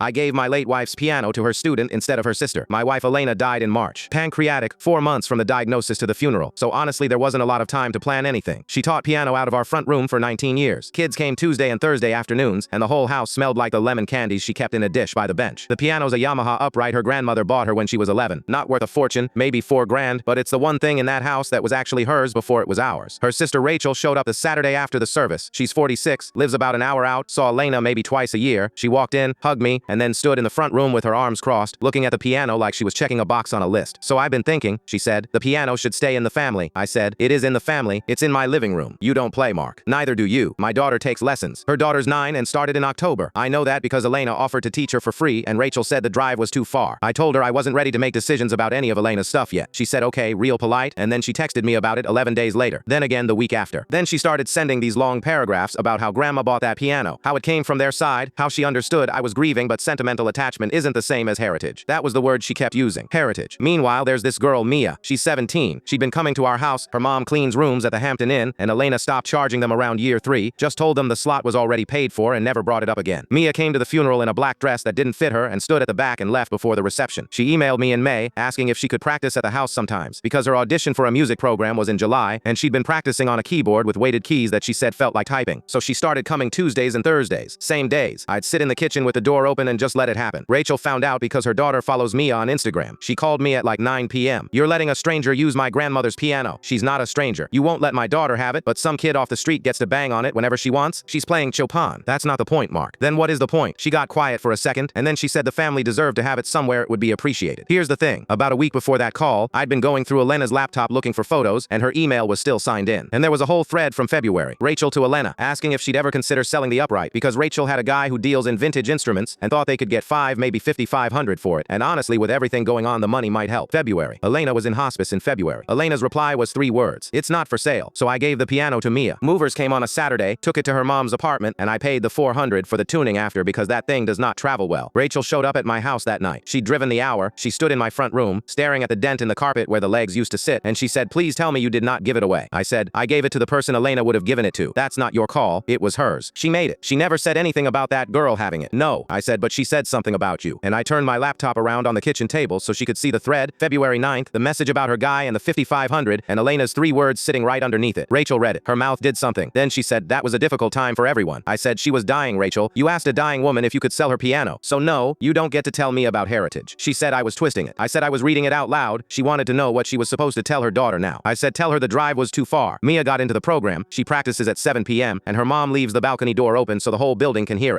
I gave my late wife's piano to her student instead of her sister. My wife Elena died in March. Pancreatic, 4 months from the diagnosis to the funeral. So honestly, there wasn't a lot of time to plan anything. She taught piano out of our front room for 19 years. Kids came Tuesday and Thursday afternoons, and the whole house smelled like the lemon candies she kept in a dish by the bench. The piano's a Yamaha upright her grandmother bought her when she was 11. Not worth a fortune, maybe 4 grand, but it's the one thing in that house that was actually hers before it was ours. Her sister Rachel showed up the Saturday after the service. She's 46, lives about an hour out, saw Elena maybe twice a year. She walked in, hugged me, and then stood in the front room with her arms crossed, looking at the piano like she was checking a box on a list. So I've been thinking, she said, the piano should stay in the family. I said, it is in the family, it's in my living room. You don't play, Mark. Neither do you. My daughter takes lessons. Her daughter's 9 and started in October. I know that because Elena offered to teach her for free and Rachel said the drive was too far. I told her I wasn't ready to make decisions about any of Elena's stuff yet. She said okay, real polite, and then she texted me about it 11 days later. Then again the week after. Then she started sending these long paragraphs about how grandma bought that piano, how it came from their side, how she understood I was grieving but sentimental attachment isn't the same as heritage. That was the word she kept using. Heritage. Meanwhile, there's this girl, Mia. She's 17. She'd been coming to our house. Her mom cleans rooms at the Hampton Inn, and Elena stopped charging them around year 3, just told them the slot was already paid for and never brought it up again. Mia came to the funeral in a black dress that didn't fit her and stood at the back and left before the reception. She emailed me in May, asking if she could practice at the house sometimes, because her audition for a music program was in July, and she'd been practicing on a keyboard with weighted keys that she said felt like typing. So she started coming Tuesdays and Thursdays. Same days. I'd sit in the kitchen with the door open and just let it happen. Rachel found out because her daughter follows Mia on Instagram. She called me at like 9 p.m. You're letting a stranger use my grandmother's piano. She's not a stranger. You won't let my daughter have it, but some kid off the street gets to bang on it whenever she wants. She's playing Chopin. That's not the point, Mark. Then what is the point? She got quiet for a second, and then she said the family deserved to have it somewhere it would be appreciated. Here's the thing. About a week before that call, I'd been going through Elena's laptop looking for photos, and her email was still signed in. And there was a whole thread from February. Rachel to Elena, asking if she'd ever consider selling the upright, because Rachel had a guy who deals in vintage instruments and thought they could get maybe $5,500 for it. And honestly, with everything going on, the money might help. February. Elena was in hospice in February. Elena's reply was 3 words. It's not for sale. So I gave the piano to Mia. Movers came on a Saturday, took it to her mom's apartment, and I paid the $400 for the tuning after because that thing does not travel well. Rachel showed up at my house that night. She'd driven the hour. She stood in my front room, staring at the dent in the carpet where the legs used to sit, and she said, please tell me you did not give it away. I said, I gave it to the person Elena would have given it to. That's not your call. It was hers. She made it. She never said anything about that girl having it. No, I said, but she said something about you. And I turned my laptop around on the kitchen table so she could see the thread, February 9th, the message about her guy and the $5,500, and Elena's 3 words sitting right underneath it. Rachel read it. Her mouth did something. Then she said, that was a difficult time for everyone. I said, she was dying, Rachel. You asked a dying woman if you could sell her piano. So no, you don't get to tell me about heritage. She said I was twisting it. I said I was reading it out loud. She wanted to know what she was supposed to tell her daughter now. I said, tell her the drive was too far. Mia got into the program. She practices at 7 p.m. and her mom leaves the balcony door open so the whole building can hear it.